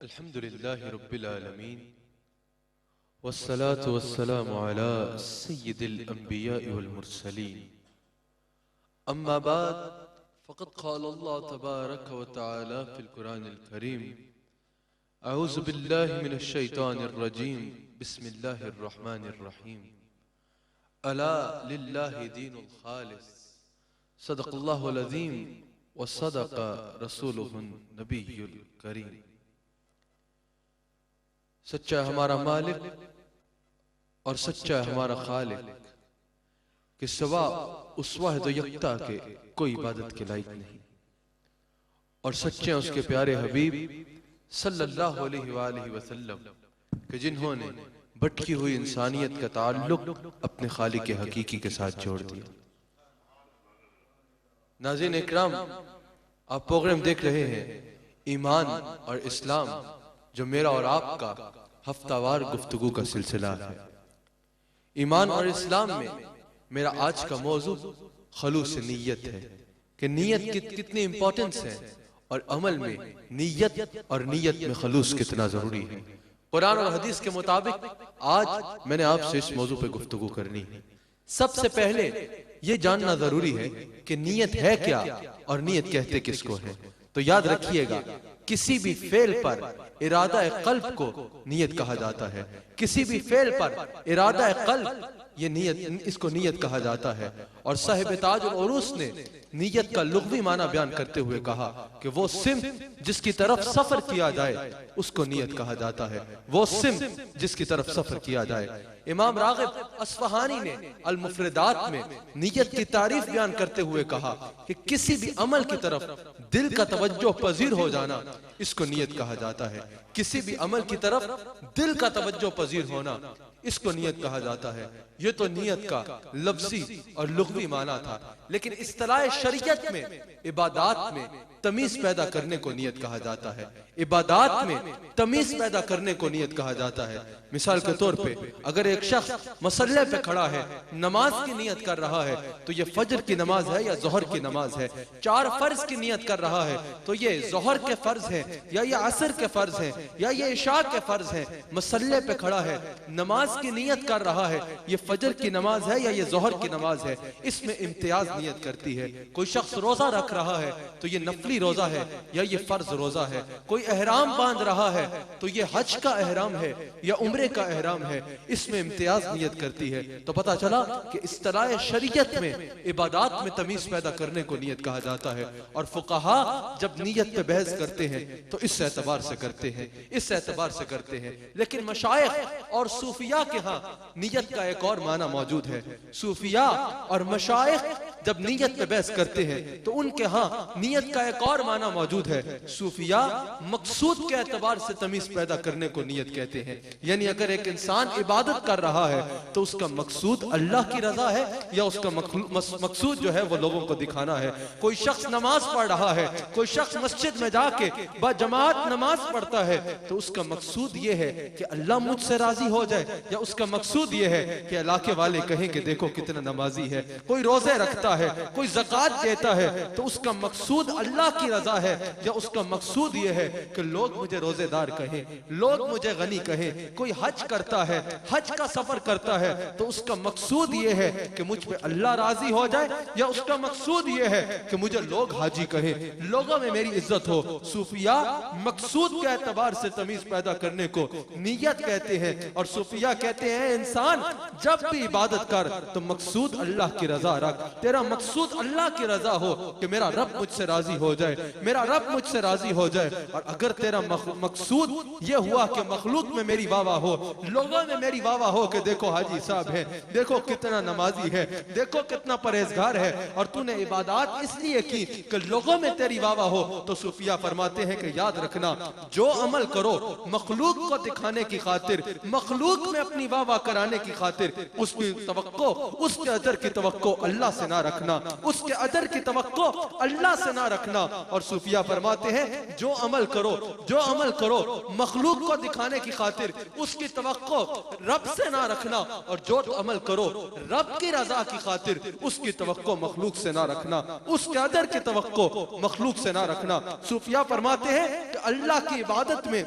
अल्हम्दुलिल्लाहि रब्बिल आलमीन वस्सलातु वस्सलामु अला सय्यिदिल अंबियाइ वल मुरसलीन अम्मा बाद फ़क़द क़ाला अल्लाह तबारक व तआला फ़िल क़ुरानिल करीम अऊज़ु बिल्लाहि मिनश शैतानिर रजीम बिस्मिल्लाहिर रहमानिर रहीम अला लिल्लाहि दीनुल ख़ालिस सदक़ल्लाहुल अज़ीम व सदक़ रसूलुहुन नबियुल करीम। सच्चा हमारा मालिक और सच्चा हमारा खालिक के सिवा उस वाहिद यकता के कोई इबादत के लायक नहीं, और सच्चे उसके प्यारे हबीब सल्लल्लाहु अलैहि वसल्लम के जिन्होंने भटकी हुई इंसानियत का ताल्लुक अपने खालिक के हकीकी के साथ जोड़ दिया। नाज़रीन इकराम, आप प्रोग्राम देख रहे हैं ईमान और इस्लाम, जो मेरा और आपका हफ्तावार गुफ्तगू का सिलसिला है। ईमान और इस्लाम में मेरा आज का मौजू खलूस नीयत है कि नीयत की कितनी इंपॉर्टेंस है और अमल में नीयत और नीयत में खलूस कितना जरूरी है। कुरान और हदीस के मुताबिक आज मैंने आपसे इस मौजू पे गुफ्तगू करनी है। सबसे पहले ये जानना जरूरी है कि नीयत है क्या और नीयत कहते किसको है। तो याद रखिएगा, किसी भी फेल पर इरादा कल्ब को नीयत कहा जाता है। किसी भी फेल पर इरादा कल्ब, ये नीयत, इसको नीयत कहा जाता है। और साहिब ताजुल उरूस ने नीयत का लुग़वी माना बयान करते हुए कहा कि वो सिम्त जिसकी तरफ सफर किया जाए उसको नीयत कहा जाता है। वो सिम्त जिसकी तरफ सफर किया जाए। इमाम राग़िब अस्फ़हानी ने अल मुफ़रदात में नीयत की तारीफ बयान करते हुए कहा कि किसी भी अमल की तरफ दिल का तवज्जो पजीर हो जाना, इसको नीयत कहा जाता है। किसी भी अमल की तरफ दिल का तवज्जो पजीर होना, इसको नीयत कहा जाता है। ये तो नीयत का लफ्जी और लुग़वी माना था, लेकिन इस्तिलाह शरीयत में इबादात में तमीज पैदा करने को नीयत कहा जाता है। इबादात में तमीज पैदा करने को नीयत कहा जाता है। मिसाल के तौर पे अगर एक शख्स मसल्ले पे खड़ा है, नमाज की नीयत कर रहा है, तो ये फजर की नमाज है या जोहर की नमाज है। 4 फर्ज की नीयत कर रहा है, तो ये जोहर के फर्ज है या ये असर के फर्ज है या ये इशा के फर्ज है। मसल्ले पे खड़ा है, नमाज की नीयत कर रहा है, ये फजर की नमाज है या ये जोहर की नमाज है। इसमें इम्तियाज नीयत करती है। कोई शख्स रोजा रख रहा है, तो ये नफली रोजा है या ये फर्ज रोजा है। कोई एहराम बांध रहा है, तो ये हज का एहराम है या उम्रे का एहराम है। इसमें इम्तियाज नीयत करती है। तो पता चला कि इस्तिलाह शरीयत में इबादात में तमीज पैदा करने को नीयत कहा जाता है। और फुक़हा जब नीयत पे बहस करते हैं तो इस एतबार से करते हैं, इस एतबार से करते हैं। लेकिन मशाइख और सूफिया के यहाँ नीयत का एक और माना मौजूद है। सूफिया और मशाइख जब नीयत पे बहस करते हैं तो उनके यहाँ नीयत का एक और माना मौजूद है। सूफिया मकसूद के एतबार से तमीज पैदा करने को नीयत कहते हैं। यानी अगर एक इंसान इबादत कर रहा है तो उसका मकसूद अल्लाह की रजा है या उसका मकसूद जो है वो लोगों को दिखाना है। कोई शख्स नमाज पढ़ रहा है, कोई शख्स मस्जिद में जाके बजमात नमाज पढ़ता है, तो उसका मकसूद ये है कि अल्लाह मुझसे राजी हो जाए, या उसका मकसूद ये है कि इलाके वाले कहें कि देखो कितना नमाजी है। कोई रोजे रखता है, कोई ज़कात देता है, तो उसका मकसूद अल्लाह की रजा है या उसका मकसूद ये है कि लोग मुझे रोजेदार कहें, लोग मुझे गनी कहें। कोई हज करता है, हज का सफर करता है, तो उसका मकसूद ये है कि मुझ पे अल्लाह राजी हो जाए, या उसका मकसूद ये है कि मुझे लोग हाजी कहें, लोगों में मेरी इज्जत हो। सूफिया मकसूद के एतबार से तमीज पैदा करने को नीयत कहते हैं। और सूफिया कहते हैं इंसान जब भी इबादत कर तो मकसूद अल्लाह की रजा रख। तेरा मकसूद अल्लाह की रजा हो कि मेरा रब मुझसे राजी हो जाए, मेरा रब मुझसे राजी हो जाए। और अगर तेरा मकसूद ये हुआ कि मखलूक में मेरी वाह हो, लोगों में मेरी वाह हो कि देखो हाजी साहब है, देखो कितना नमाजी है, देखो कितना परहेजगार है, और तूने इबादत इसलिए की कि लोगों में तेरी वाह हो, तो सूफिया फरमाते हैं कि याद रखना, जो अमल करो मखलूक को दिखाने की खातिर, मखलूक में अपनी वाह कराने की खातिर, उसकी तवक्को, उसके अजर की तवक्को अल्लाह से ना रखना, उसके अदर की तवक्को अल्लाह से ना रखना। और सूफिया फरमाते हैं जो अमल करो मखलूक को दिखाने की खातिर उसकी तवक्को रब से ना रखना, और जो अमल करो रब की रजा की खातिर उसकी तवक्को मखलूक से ना रखना, उसके अदर की तवक्को मखलूक से ना रखना। सूफिया फरमाते हैं कि अल्लाह की इबादत में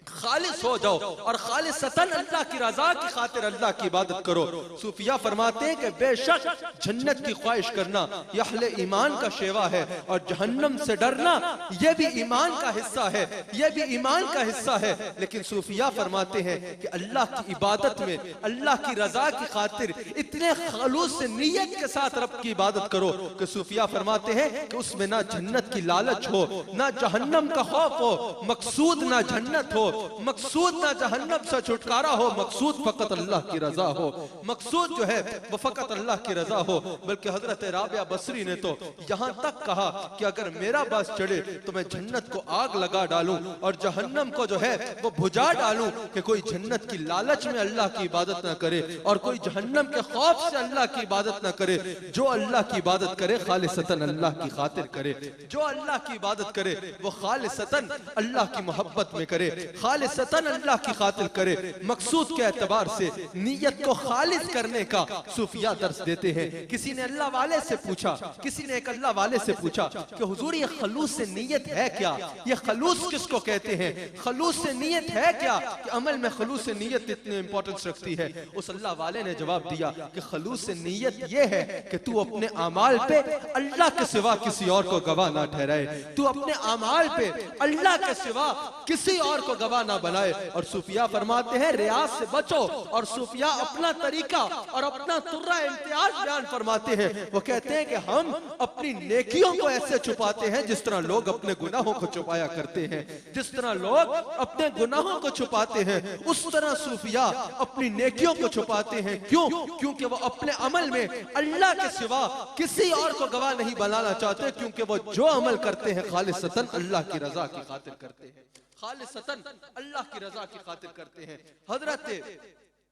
खालिस हो जाओ और खालिसतन अल्लाह की रजा की खातिर अल्लाह की इबादत करो। सूफिया फरमाते हैं कि बेशक जन्नत की ख्वाहिश करना यह अहले ईमान का शेवा है, और जहन्नम से डरना यह भी ईमान का हिस्सा है, यह भी ईमान का हिस्सा है। लेकिन सूफिया फरमाते हैं कि अल्लाह की इबादत में अल्लाह की रजा की खातिर इतने खलूस से नीयत के साथ रब की इबादत करो कि सूफिया फरमाते हैं कि उसमें ना जन्नत की लालच हो, ना जहन्नम का खौफ हो, मकसूद ना जन्नत हो, मकसूद ना जहन्नम से छुटकारा हो, मकसूद फकत अल्लाह की रजा हो, मकसूद जो है वो फकत अल्लाह की रजा हो। बल्कि हजरत राबिया बसरी ने तो यहाँ तक कहा कि अगर मेरा बस चढ़े तो मैं जन्नत को आग लगा डालूं और जहन्नम को जो है वो बुझा डालूं, कि कोई जन्नत की लालच में अल्लाह की इबादत ना करे और कोई जहन्नम के खौफ से अल्लाह की इबादत ना करे। जो अल्लाह की इबादत करे खालिसतन अल्लाह की खातिर करे, जो अल्लाह की इबादत करे वो खालिसतन अल्लाह की मोहब्बत में करे, खालिसतन अल्लाह की खातिर करे। मकसूद के एतबार से नीयत को खालिस करने का सूफिया दर्स देते हैं। किसी ने अल्लाह वाले से पूछा, किसी ने एक अल्लाह वाले से पूछा कि हुजूर ये खलूस से नीयत है क्या, ये खलूस किसको कहते हैं, खलूस से नीयत है क्या, कि अमल में खलूस से नीयत इतनी इंपॉर्टेंस रखती है। उस अल्लाह वाले ने जवाब दिया कि खलूस से नीयत ये है कि तू अपने अमाल पे अल्लाह के सिवा किसी और को गवाह ना ठहराए, तू अपने अमाल पे अल्लाह के सिवा किसी और को गवाह ना बनाए। और सूफिया फरमाते हैं रियाज से बचो, और सूफिया अपना तरीका और अपना तुर्रा इम्तियाज बयान फरमाते हैं। वो कहते हैं कि हम अपनी नेकियों को ऐसे छुपाते हैं जिस तरह लोग अपने गुनाहों को छुपाया करते हैं, जिस तरह लोग अपने गुनाहों को छुपाते हैं उस तरह सूफिया अपनी नेकियों को छुपाते हैं। क्यों? क्योंकि वो अपने अमल में अल्लाह के सिवा किसी और को गवाह नहीं बनाना चाहते, क्योंकि वो जो अमल करते हैं खालिसतन अल्लाह की रजा की खातिर करते हैं, खालिसतन अल्लाह की रजा की खातिर करते हैं। हजरत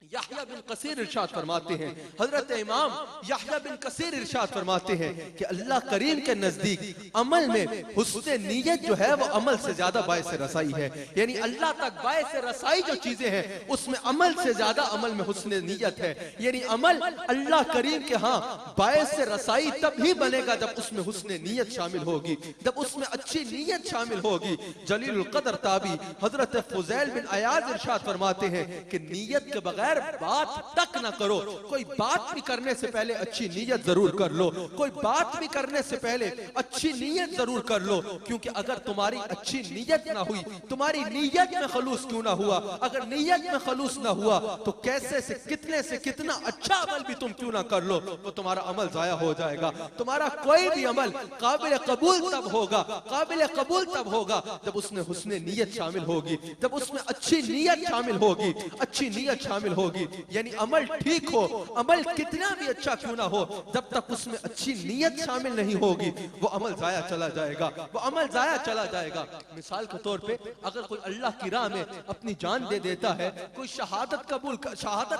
याह्या बिन कसीर इरशाद फरमाते हैं, हजरत इमाम याह्या बिन कसीर इरशाद फरमाते हैं कि अल्लाह करीम के नजदीक अमल में हुस्न नीयत जो है वो अमल से ज्यादा बायस रसाई है। यानी अल्लाह तक बायस रसाई जो चीजें हैं उसमें अमल से ज्यादा अमल में हुस्न नीयत है। यानी अमल अल्लाह करीम के यहाँ बायस रसाई तब ही बनेगा जब उसमें हुस्न नीयत शामिल होगी, जब उसमें अच्छी नीयत शामिल होगी। जलीलुल कदर ताबी हजरत फुज़ैल बिन अयाज इरशाद फरमाते हैं कि नीयत के बगैर बात तक ना करो। कोई बात भी करने से पहले अच्छी नीयत जरूर कर लो, कोई बात भी करने से पहले अच्छी नीयत जरूर कर लो, क्योंकि अगर तुम्हारी अच्छी नीयत ना हुई, तुम्हारी नीयत में खलूस क्यों ना हुआ, अगर नीयत में खलूस ना हुआ तो कैसे से कितना अच्छा अमल भी तुम क्यों ना कर लो तो तुम्हारा अमल जाया हो जाएगा। तुम्हारा कोई भी अमल काबिल कबूल तब होगा, काबिल कबूल तब होगा जब उसमें हुस्न नीयत शामिल होगी, जब उसमें अच्छी नीयत शामिल होगी, अच्छी नीयत शामिल होगी। यानी अमल ठीक हो, अमल कितना भी अच्छा क्यों ना हो, जब तक उसमें अच्छी नीयत शामिल नहीं होगी वो अमल जाया चला जाएगा, वो अमल जाया चला जाएगा। मिसाल के तौर पे अगर कोई अल्लाह की राह में अपनी जान दे देता है, कोई शहादत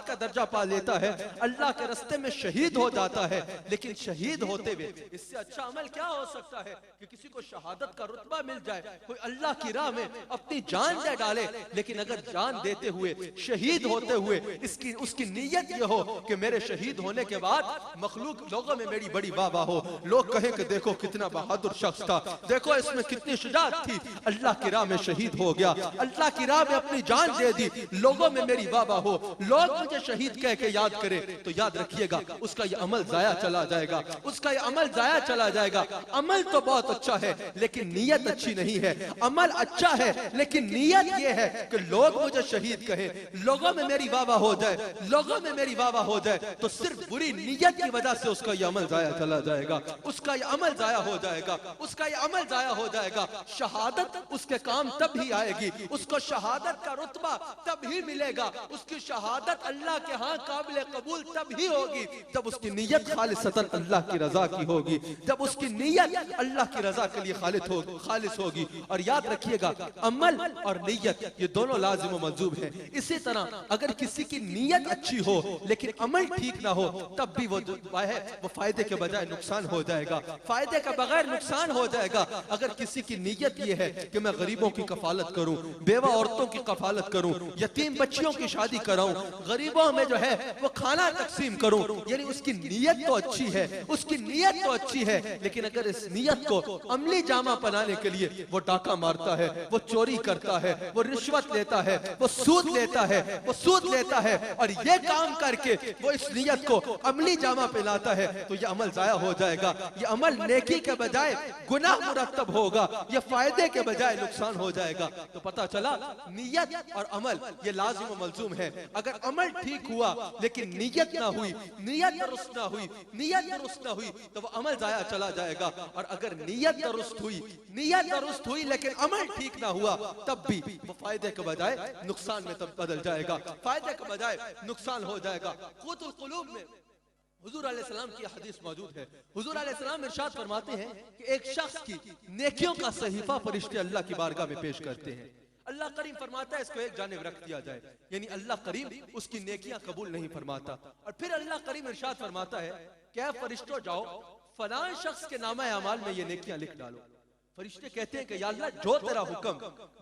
का दर्जा पा लेता है, अल्लाह के रास्ते में शहीद हो जाता है, लेकिन शहीद होते हुए इससे अच्छा अमल क्या हो सकता है कि किसी को शहादत का रुतबा मिल जाए, कोई अल्लाह की राह में अपनी जान दे डाले, लेकिन अगर जान देते हुए शहीद होते हुए उसकी नीयत ये हो कि मेरे शहीद होने के बाद मखलूक लोगों में मेरी बड़ी वाह हो, लोग कहें कि देखो कितना बहादुर शख्स था, देखो इसमें कितनी शुजाअत थी, अल्लाह की राह में शहीद हो गया, अल्लाह की राह में अपनी जान दे दी, लोगों में मेरी वाह हो, लोग मुझे शहीद कह के याद करे, तो याद रखिएगा उसका ये अमल जाया चला जाएगा, उसका ये अमल जाया चला जाएगा। अमल तो बहुत अच्छा है लेकिन नीयत अच्छी नहीं है, अमल अच्छा है लेकिन नीयत ये है कि लोग मुझे शहीद कहें, लोगों में मेरी वाह हो जाए, लोगों में मेरी वाह हो जाए, तो सिर्फ बुरी नीयत की वजह से उसका ये अमल जाया चला जाएगा, उसका ये अमल जाया हो जाएगा, उसका ये अमल जाया हो जाएगा। शहादत उसके काम तब ही आएगी, उसको शहादत का रुतबा तब ही मिलेगा, उसकी शहादत अल्लाह के यहाँ काबिल कबूल तब ही होगी जब उसकी नीयत खालिसतन अल्लाह की रजा की होगी, जब उसकी नीयत अल्लाह की रजा के लिए खालिस होगी। और याद रखिएगा अमल और नीयत ये दोनों लाजिम व मंजूब है। इसी तरह अगर किसी की नीयत अच्छी हो लेकिन अमल ठीक ना हो, तब भी वो फायदे के बजाय नुकसान हो जाएगा, फायदे के बगैर नुकसान हो जाएगा। अगर किसी की नीयत ये है कि मैं गरीबों की कफालत करूं, बेवा औरतों की कफालत करूं, यतीम बच्चियों की शादी कराऊं, गरीबों में जो है वो खाना तकसीम करूं, यानी उसकी नीयत तो अच्छी है, उसकी नीयत तो अच्छी है, लेकिन अगर इस नीयत को अमली जामा बनाने के लिए वो डाका मारता है, वो चोरी करता है, वो रिश्वत लेता है, वो सूद लेता है, वो सूद लेता है और ये काम करके वो इस नीयत को अमली जामा पहनाता है, तो ये अमल जाया हो जाएगा। ये अमल नेकी के बजाय गुनाह मुरत्तब होगा, ये फायदे के बजाय नुकसान हो जाएगा। तो पता चला नीयत और अमल ये लाजिम व मलजूम है। अगर अमल ठीक हुआ लेकिन नीयत ना हुई, नीयत दुरुस्त ना हुई, नीयत दुरुस्त ना हुई, तो वो अमल जाया चला जाएगा। और अगर नीयत दुरुस्त हुई, नीयत दुरुस्त हुई लेकिन अमल ठीक ना हुआ, तब भी वो फायदे के बजाय नुकसान में तब बदल जाएगा, फायदे के बजाय नुकसान हो जाएगा। क़ुतुल क़ुलूब में हुजूर अलैहिस्सलाम की हदीस मौजूद है। हुजूर अलैहिस्सलाम इरशाद फरमाते हैं कि एक शख्स की नेकियों का सहीफा फरिश्ते अल्लाह की बारगाह में पेश करते हैं। अल्लाह करीम फरमाता है इसको एक जानिब रख दिया जाए, यानी अल्लाह करीम उसकी नेकियां कबूल नहीं फरमाता। और फिर अल्लाह करीम इरशाद फरमाता है क्या फरिश्तों जाओ फलां शख्स के नामा अमाल में ये नेकियां लिख डालो। फरिश्ते कहते हैं कि या अल्लाह जो तेरा हुक्म,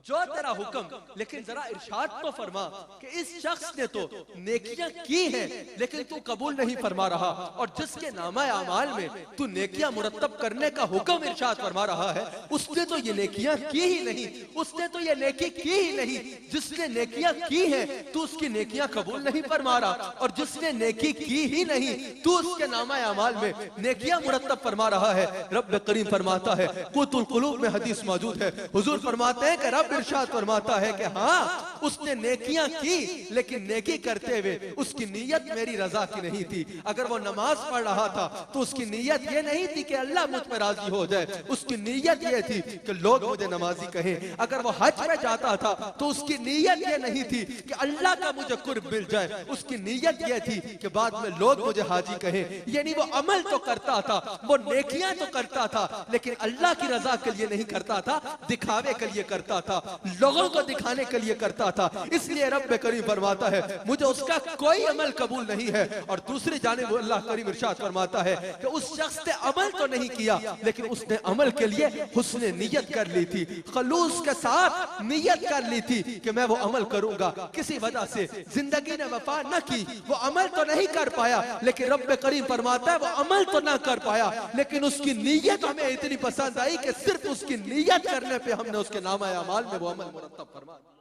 जो तेरा हुक्म, लेकिन जरा इरशाद तो फरमा कि इस शख्स ने तो नेकियां की हैं लेकिन तू कबूल नहीं फरमा रहा, और जिसके नामा अमाल में तू नेकियां मुरत्तब करने का हुक्म इरशाद फरमा रहा है उसने तो ये नेकियां की ही नहीं, उसने तो ये नेकी की ही नहीं। जिसने नेकियां की हैं तू उसकी नेकियां कबूल नहीं फरमा रहा, और जिसने नेकी की ही नहीं तू उसके नामा अमाल में नेकियां मुरत्तब फरमा रहा है। रब करीम फरमाता है, क़ुतुल क़ुलूब में हदीस मौजूद है, हुजूर फरमाते हैं कि रब इरशाद फरमाता है कि हाँ उसने नेकियां की लेकिन नेकी करते हुए उसकी नीयत मेरी रजा की नहीं थी। अगर वो नमाज पढ़ रहा था तो उसकी नीयत ये नहीं थी कि अल्लाह मुझ पर राजी हो जाए, उसकी नीयत ये थी कि लोग मुझे नमाजी कहें। अगर वो हज पे जाता था तो उसकी नीयत ये नहीं थी कि अल्लाह का मुझे कुर्ब मिल जाए, उसकी नीयत ये थी कि बाद में लोग मुझे हाजी कहें। यानी वो अमल तो करता था, वो नेकियां तो करता था, लेकिन अल्लाह की रजा के लिए नहीं करता था, दिखावे के लिए करता था, लोगों को दिखाने के लिए करता था। इसलिए रब करीम फरमाता है मुझे उसका कोई अमल कबूल नहीं है। और दूसरी जानिब अल्लाह करीम इरशाद फरमाता है कि उस शख्स ने अमल तो नहीं किया लेकिन उसने अमल के लिए हुस्ने नियत कर ली थी, खलूस के साथ नियत कर ली थी कि मैं वो अमल करूंगा। किसी वजह से जिंदगी ने वफा न की, वो अमल तो नहीं कर पाया, लेकिन रब करीम फरमाता है वो अमल तो ना कर पाया लेकिन उसकी नीयत हमें इतनी पसंद आई कि सिर्फ उसकी नीयत करने पे हमने उसके नामा अमाल में वो अमल मुरत्तब फरमा दिया।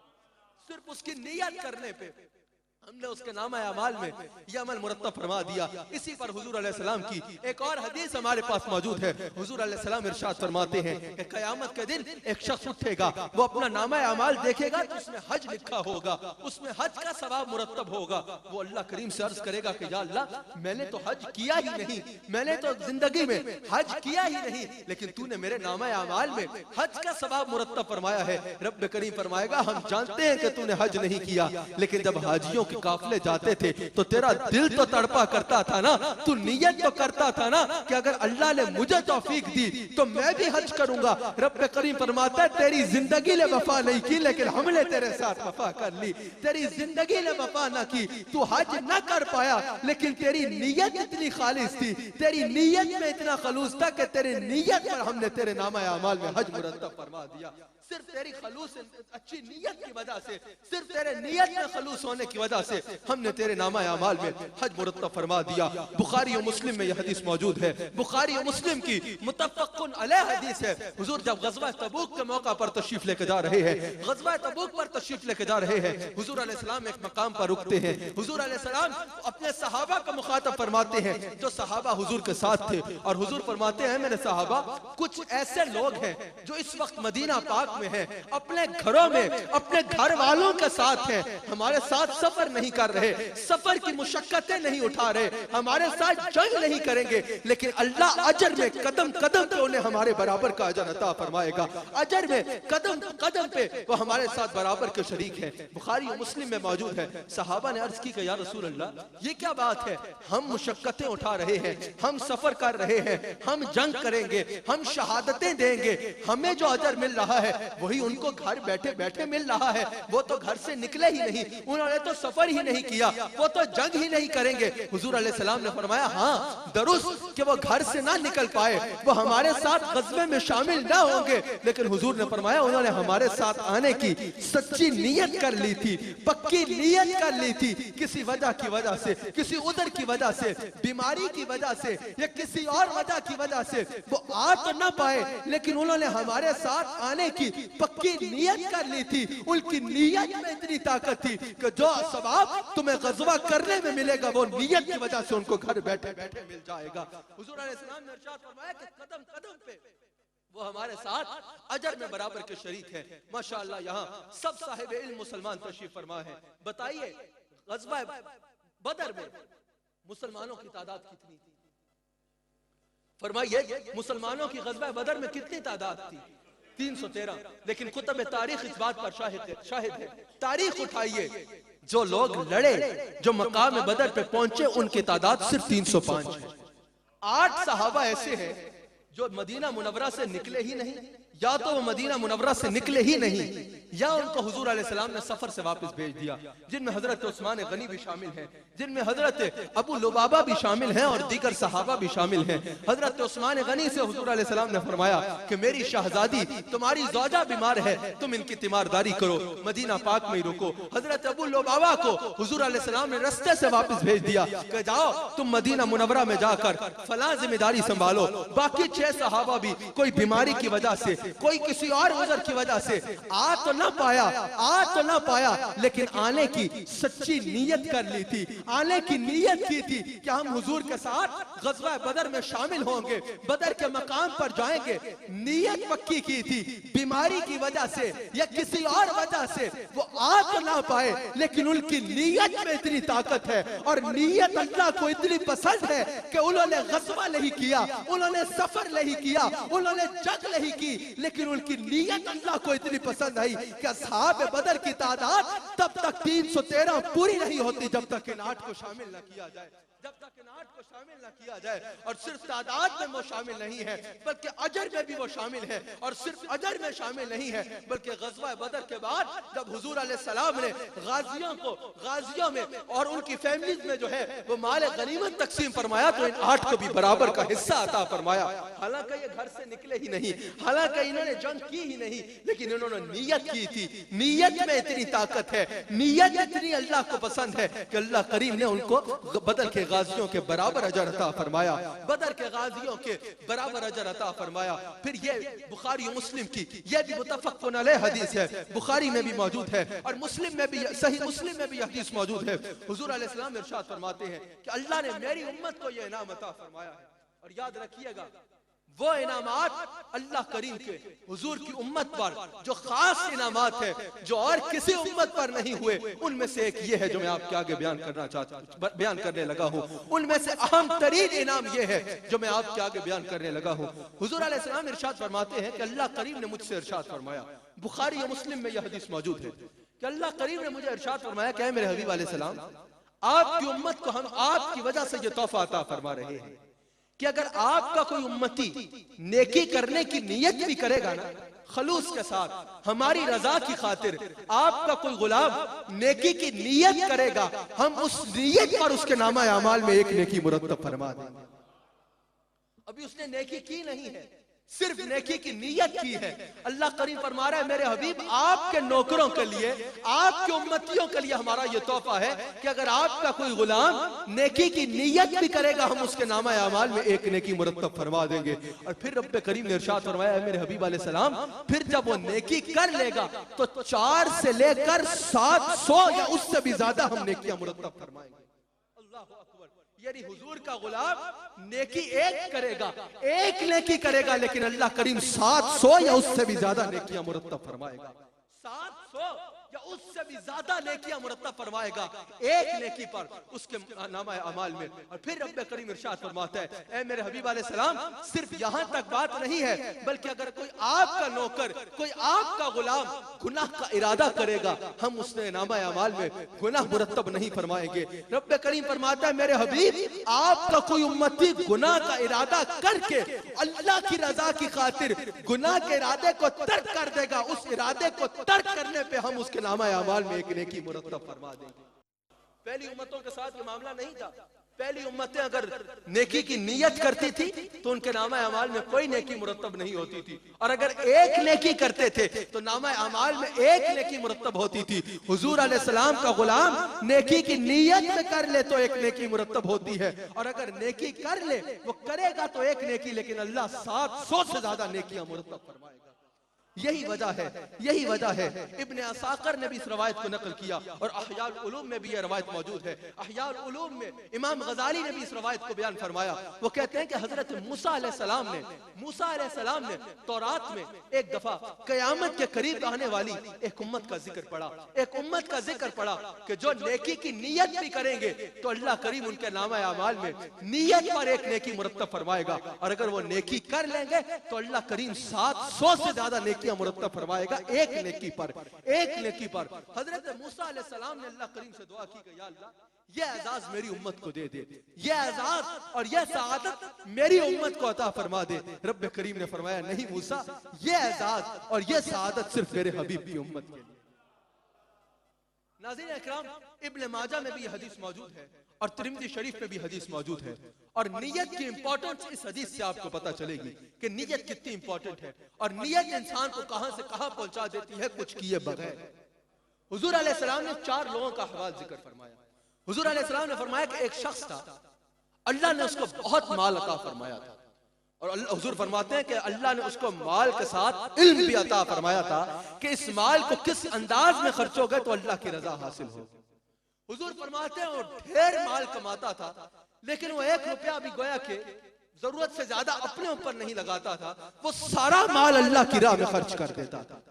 सिर्फ उसकी नीयत करने पे हमने उसके नामा अमाल में यह अमल मुरत्तब फरमा दिया। इसी पर हुजूर अलैहिस्सलाम की एक और हदीस हमारे पास मौजूद है। हुजूर अलैहिस्सलाम इरशाद फरमाते हैं कि क़यामत के दिन एक शख्स उठेगा, वो अपना नामा अमाल देखेगा तो उसमें हज लिखा होगा, उसमें हज का सवाब मुरत्तब होगा। वो अल्लाह करीम से अर्ज करेगा कि या अल्लाह मैंने तो हज किया ही नहीं, मैंने तो जिंदगी में हज किया ही नहीं, लेकिन तूने मेरे नामा अमाल में हज का सवाब मुरत्तब फरमाया है। रब करीम फरमाएगा हम जानते हैं कि तूने हज नहीं किया, लेकिन जब हाजियों काफले जाते थे तो तेरा दिल तो तड़पा करता था ना, तू नियत तो करता था ना कि अगर अल्लाह ने मुझे तौफीक दी तो मैं भी हज करूंगा। रब करीम फरमाता है तेरी जिंदगी ने वफा नहीं की लेकिन हमने तेरे साथ वफा कर ली। तेरी जिंदगी ने वफा ना की, तू हज ना कर पाया, लेकिन तेरी नीयत इतनी खालिस थी, तेरी नीयत में इतना खलूस था कि तेरी नीयत पर हमने तेरे नामा अमाल में हज मुरत्तब फरमा दिया। सिर्फ तेरी खलूस अच्छी नीयत की वजह से, सिर्फ तेरे नीयत में खलूस होने की वजह से हमने तेरे नामा अमाल में हज मुरत्तब फरमा दिया। बुखारी और मुस्लिम में यह हदीस मौजूद है, बुखारी और मुस्लिम की मुत्तफ़क़ुन अलैह हदीस है। हुजूर जब ग़ज़वा तबूक के मौका पर तशरीफ लेके जा रहे हैं, ग़ज़वा तबूक पर तशरीफ लेके जा रहे हैं, हुजूर अलैहिस्सलाम एक मकाम पर रुकते हैं। हुजूर अलैहिस्सलाम अपने सहाबा को मुखातब फरमाते हैं जो सहाबा हुजूर के साथ थे, और हुजूर फरमाते हैं मेरे सहाबा कुछ ऐसे लोग हैं जो इस वक्त मदीना पाक में है, अपने घरों में अपने घर वालों के साथ हैं, हमारे साथ सफर नहीं कर रहे, सफर की मुशक्कतें नहीं उठा रहे, हमारे साथ जंग नहीं करेंगे, लेकिन अल्लाह अजर में कदम कदम पे उन्हें हमारे बराबर का अजर अता फरमाएगा। अजर में कदम कदम पे वो हमारे साथ बराबर के शरीक है। बुखारी और मुस्लिम में मौजूद है। सहाबा ने अर्ज की कि या रसूल अल्लाह ये क्या बात है, हम मुशक्कतें उठा रहे हैं, हम सफर कर रहे हैं, हम जंग करेंगे, हम शहादतें देंगे, हमें जो अजर मिल रहा है वही उनको घर बैठे बैठे मिल रहा है, वो तो घर से निकले ही नहीं नहीं, उन्होंने तो सफर ही नहीं किया, वो तो जंग ही नहीं करेंगे। हुजूर अलैहिस्सलाम ने फरमाया हाँ दुरुस्त कि वो घर से ना निकल पाए, वो हमारे साथ गज़वे में शामिल ना होंगे, लेकिन हुजूर ने फरमाया उन्होंने हमारे साथ आने की सच्ची नीयत कर ली थी, पक्की नीयत कर ली थी। किसी वजह से, किसी उधर की वजह से, बीमारी की वजह से या किसी और वजह की वजह से वो आ तो ना पाए, लेकिन उन्होंने हमारे साथ आने की पक्की नीयत कर ली थी। उनकी नीयत में इतनी ताकत थी कि जो सवाब तुम्हें गज़वा करने में मिलेगा वो नीयत की वजह से उनको घर बैठे बैठे मिल जाएगा। हुजूर अलैहिस्सलाम ने इरशाद फरमाया कि कदम कदम पे वो हमारे साथ अजर में बराबर के शरीक है। माशाअल्लाह यहाँ सब साहिब इल्म मुसलमान तशरीफ फरमा है। बताइए गज़वा बदर में मुसलमानों की तादाद कितनी थी? फरमाइए मुसलमानों की गज़वा बदर में कितनी तादाद थी? 313। लेकिन कुतुब तारीख इस बात पर शाहिद है। तारीख उठाइए, जो लोग लड़े, जो मकाम बदर पे पहुंचे, उनकी तादाद सिर्फ 305 है। 8 सहाबा ऐसे हैं जो मदीना मुनव्वरा से निकले ही नहीं, या तो वो मदीना मुनव्वरा से निकले ही नहीं या उनको हुजूर अलैहिस्सलाम ने सफर से वापस भेज दिया, जिनमें हजरत उस्मान गनी भी शामिल हैं, जिनमें हजरत अबू लुबाबा भी शामिल हैं और दीगर सहाबा भी शामिल हैं। हजरत उस्मान गनी से हुजूर अलैहिस्सलाम ने फरमाया कि मेरी शहजादी तुम्हारी ज़ौजा बीमार है, तुम इनकी तीमारदारी करो, मदीना पाक में ही रुको। हजरत अबू लुबाबा को हुजूर अलैहिस्सलाम ने रास्ते से वापस भेज दिया कि जाओ तुम मदीना मुनव्वरा में जाकर फलां जिम्मेदारी संभालो। बाकी 6 सहाबा भी कोई बीमारी की वजह से, कोई किसी और उज़र की वजह से आ तो ना पाया, लेकिन आने की सच्ची नीयत कर ली थी, आने की नीयत की थी कि हम हुजूर के साथ गज़वा बदर में शामिल होंगे, बदर के मकाम पर जाएंगे। नीयत पक्की की थी, बीमारी की वजह से या किसी और वजह से वो आ तो ना पाए, लेकिन उनकी नीयत में इतनी ताकत है और नीयत अल्लाह को इतनी पसंद है कि उन्होंने गज़वा नहीं किया, उन्होंने सफर नहीं किया, उन्होंने जंग नहीं की, लेकिन उनकी नीयत अल्लाह को इतनी पसंद आई कि असहाब बदर की तादाद तब तक 313 पूरी नहीं होती जब तक इन 8 को शामिल न किया जाए, जब तक इन 8 को शामिल न किया जाए। और सिर्फ तादाद में वो शामिल नहीं है बल्कि अजर में भी वो शामिल है, और सिर्फ अजर में शामिल नहीं है बल्कि गज़वा बदर के बाद जब हुजूर अलैहिस्सलाम ने गाजियों में और उनकी फैमिलीज में जो है वो माल गनीमत तकसीम फरमाया तो इन 8 को भी बराबर का हिस्सा अता फरमाया। हालांकि ये घर से निकले ही नहीं, हालांकि इन्होंने जंग की ही नहीं, लेकिन इन्होंने नीयत की थी। नीयत में इतनी ताकत है, नीयत इतनी अल्लाह को पसंद है कि अल्लाह करीम ने उनको बदर के गाजियों के बराबर अजर अता फरमाया, बदर के गाजियों के बराबर अजर अता फरमाया। फिर ये बुखारी मुस्लिम की ये भी मुतफ़क़्क़ुन अलैह हदीस है, बुखारी में भी मौजूद है और मुस्लिम में भी, सही मुस्लिम में भी हदीस मौजूद है। हुजूर अलैहिस्सलाम इरशाद फरमाते हैं कि अल्लाह ने मेरी उम्मत को ये इनाम अता फरमाया है, और याद रखिएगा वो इनामात अल्लाह करीम के हुजूर की उम्मत पर जो खास इनामात है जो और किसी उम्मत पर नहीं हुए, उनमें से एक ये है जो मैं आपके आगे बयान करने लगा हूँ। उनमें से अहम तरीन इनाम ये है जो मैं आपके आगे बयान करने लगा हूँ। हुजूर अलैहिस्सलाम इरशाद फरमाते हैं कि अल्लाह करीम ने मुझसे इरशाद फरमाया, बुखारी और मुस्लिम में यह हदीस मौजूद है कि अल्लाह करीम ने मुझे इरशाद फरमाया कि मेरे हबीब अलैहिस्सलाम आपकी उम्मत को हम आपकी वजह से ये तोहफा अता फरमा रहे हैं कि अगर आपका कोई उम्मती नेकी करने की नियत भी करेगा ना खलूस के साथ, हमारी रजा की खातिर, आपका कोई गुलाम नेकी की नियत करेगा, हम उस नियत पर उसके नामा अमाल में एक नेकी मुरत्तब फरमा देंगे। अभी उसने नेकी की नहीं है, सिर्फ नेकी की नियत की है। अल्लाह करीम फरमा रहा है मेरे हबीब आपके नौकरों के लिए, आपके उम्मतियों के लिए हमारा ये तोहफा है कि अगर आपका कोई गुलाम नेकी की नियत भी करेगा हम उसके नामा अमाल में एक नेकी मुरत्तब फरमा देंगे। और फिर रब्बे करीम ने इरशाद फरमाया मेरे हबीब अलैहिस्सलाम फिर जब वो नेकी कर लेगा तो 4 से लेकर 700 या उससे भी ज्यादा हम नेकियां मुरत्तब फरमाएंगे। अल्लाह अकबर, यानी हुजूर का गुलाम नेकी एक नेकी करेगा लेकिन अल्लाह करीम 700 या उससे भी ज्यादा नेकियां मुरत्तब फरमाएगा। 700 या उससे भी ज्यादा नेकियां मुरत्तब फरमाएगा एक नेकी पर उसके नामा अमाल में। और फिर रब्बे करीम इरशाद फरमाता है ऐ मेरे हबीब अलैहिस्सलाम सिर्फ यहां तक बात नहीं है बल्कि अगर कोई आपका नौकर, कोई आपका गुलाम गुनाह का इरादा करेगा हम उसने नामा अमाल में गुनाह मुरत्तब नहीं फरमाएंगे। रब्बे करीम फरमाता है मेरे हबीब आपका कोई उम्मती गुनाह का इरादा करके अल्लाह की रजा की खातिर गुनाह के इरादे को तर्क कर देगा, उस इरादे को तर्क करने पे हम उसके नामा अमाल में एक नेकी मुरत्तब फरमा देंगे। पहली उम्मतों के साथ ये मामला नहीं था। पहली उम्मतें अगर नेकी की नियत करती थी तो उनके नामा अमाल में कोई नेकी मुरत्तब नहीं होती थी, और अगर एक नेकी करते थे तो नामा अमाल में एक नेकी मुरत्तब होती थी। हुजूर अलैहिस्सलाम का गुलाम नेकी की नियत में कर ले तो एक नेकी मुरत्तब होती है, और अगर नेकी कर ले वो करेगा तो एक नेकी, लेकिन अल्लाह 700 से ज्यादा नेकियां मुरत्तब फरमाएगा। यही वजह है इब्ने असाकर ने भी इस रवायत को नकल किया, और अहयाल उलूम में भी यह रवायत मौजूद है। अहयाल उलूम में इमाम गजाली ने भी इस रवायत को बयान फरमाया। वो कहते हैं कि हजरत मूसा अलैहिस्सलाम ने तौरात में एक दफा कयामत के करीब आने वाली एक उम्मत का जिक्र पढ़ा कि जो नेकी की नियत भी करेंगे तो अल्लाह करीम उनके नामा अमाल में नियत पर एक नेकी मुरत्तब फरमाएगा, और अगर वो नेकी कर लेंगे तो अल्लाह करीम 700 से ज्यादा नेकी मुरत्तब फरमाएगा एक नेकी पर। हजरत मूसा अलैहिस्सलाम ने अल्लाह करीम से दुआ की कि या अल्लाह ये एजाज मेरी उम्मत को दे दे, ये एजाज और ये सआदत मेरी उम्मत को अता फरमा दे। रब्बे करीम ने फरमाया नहीं मूसा, ये एजाज और ये सआदत सिर्फ मेरे हबीब की उम्मत के लिए। नाज़रीन इकराम, इब्न माजा में भी ये हदीस मौजूद है और तिरमिज़ी शरीफ में भी हदीस मौजूद है, और नियत की इंपॉर्टेंस इस हदीस से आपको पता चलेगी कि नियत कितनी इंपॉर्टेंट है, और नियत इंसान को कहां से कहां पहुंचा देती है कुछ किए बगैर। हुजूर अलैहिस्सलाम ने 4 लोगों का हवाल जिक्र फरमाया। हुजूर अलैहिस्सलाम ने फरमाया कि एक शख्स था, अल्लाह ने उसको बहुत माल अता फरमाया था, और हुजूर फरमाते हैं कि अल्लाह ने उसको माल के साथ इल्म भी अता फरमाया था कि इस माल को किस अंदाज में खर्चोगे तो अल्लाह की रजा हासिल हो। हुजूर फरमाते हैं वो ढेर माल कमाता था, लेकिन वो 1 रुपया भी गोया के जरूरत से ज्यादा अपने ऊपर नहीं लगाता था, वो सारा माल अल्लाह की राह में खर्च कर देता था।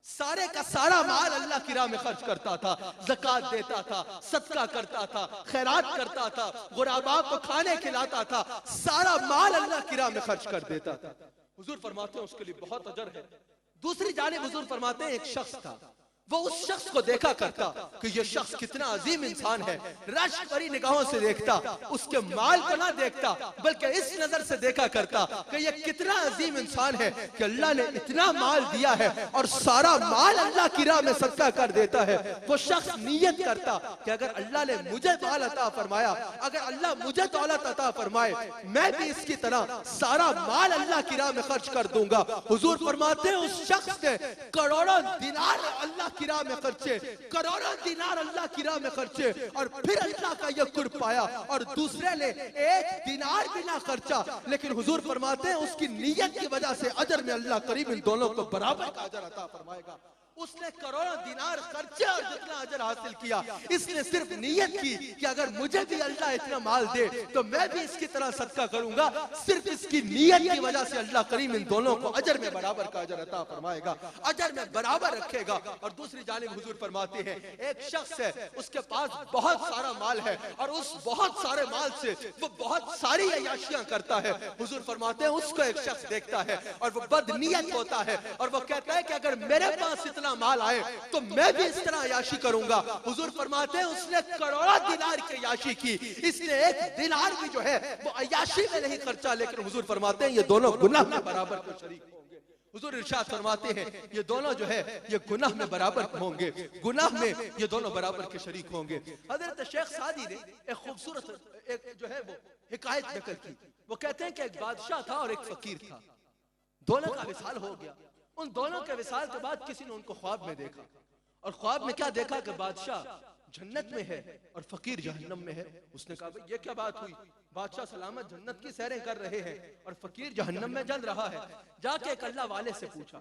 सारे का सारा माल अल्लाह की राह में खर्च करता था, ज़कात देता था, सदका करता था, खैरात करता था, गुराबा को खाने खिलाता था, सारा माल अल्लाह की राह में खर्च कर देता था। हुजूर फरमाते हैं उसके लिए बहुत अजर है। दूसरी जानिब हुजूर फरमाते हैं एक शख्स था, वो उस शख्स को देखा करता कि ये शख्स कितना अजीम इंसान है, रश भरी निगाहों से देखता, उसके माल को ना देखता बल्कि इस नजर से देखा करता कि ये कितना अजीम इंसान है कि अल्लाह ने इतना माल दिया है और सारा माल अल्लाह की राह में सदका कर देता है। वो शख्स नियत करता कि अगर अल्लाह ने मुझे माल अता फरमाया, अगर अल्लाह मुझे दौलत अता फरमाए, मैं भी इसकी तरह सारा माल अल्लाह की राह में खर्च कर दूंगा। हुजूर फरमाते हैं उस शख्स ने करोड़ों दिनार अल्लाह की राह में खर्चे, करोड़ों दिनार अल्लाह की राह में खर्चे, और फिर अल्लाह का यह कुर्ब पाया, और दूसरे ने 1 दिनार भी ना खर्चा, लेकिन हुजूर फरमाते हैं उसकी नियत की वजह से अजर में अल्लाह करीब इन दोनों को बराबर का अजर अता फरमाएगा। उसने करोड़ों दिनार खर्चे और जितना अजर हासिल किया, इसने सिर्फ नियत की कि अगर मुझे भी अल्लाह इतना माल दे तो मैं भी इसकी तरह सदका करूंगा। सिर्फ इसकी नियत की वजह से अल्लाह करीम इन दोनों को अजर में बराबर का अजर अता फरमाएगा, अजर में बराबर रखेगा। और दूसरी जानिब हुजूर फरमाते हैं एक शख्स है, उसके पास बहुत सारा माल है, और उस बहुत सारे माल से वो बहुत सारी अय्याशियां करता है। हुजूर फरमाते हैं उसको एक शख्स देखता है और वो बदनीयत होता है, और वो कहता है कि अगर मेरे पास इतना माल आए तो मैं भी इस तरह अय्याशी करूंगा। हुजूर फरमाते हैं उसने करोड़ों दिनार की अय्याशी की, इसने 1 दिनार भी जो है वो अय्याशी में नहीं खर्चा, लेकिन हुजूर फरमाते हैं ये दोनों गुनाह में बराबर को शरीक होंगे। हुजूर इरशाद फरमाते हैं ये दोनों जो है ये गुनाह में बराबर होंगे, गुनाह में ये दोनों बराबर के शरीक होंगे। हजरत शेख सादी ने एक खूबसूरत एक जो है वो हिकायत नकल की। वो कहते हैं कि एक बादशाह था और एक फकीर था, दोनों का विसाल हो गया। उन दोनों के विसाल के बाद किसी ने उनको ख्वाब में देखा, और ख्वाब में क्या देखा कि बादशाह जन्नत में है और फकीर जहन्नम में है। उसने कहा भाई ये क्या बात हुई, बादशाह सलामत जन्नत की सैरें कर रहे हैं और फकीर जहन्नम में जल रहा है। जाके एक अल्लाह वाले से पूछा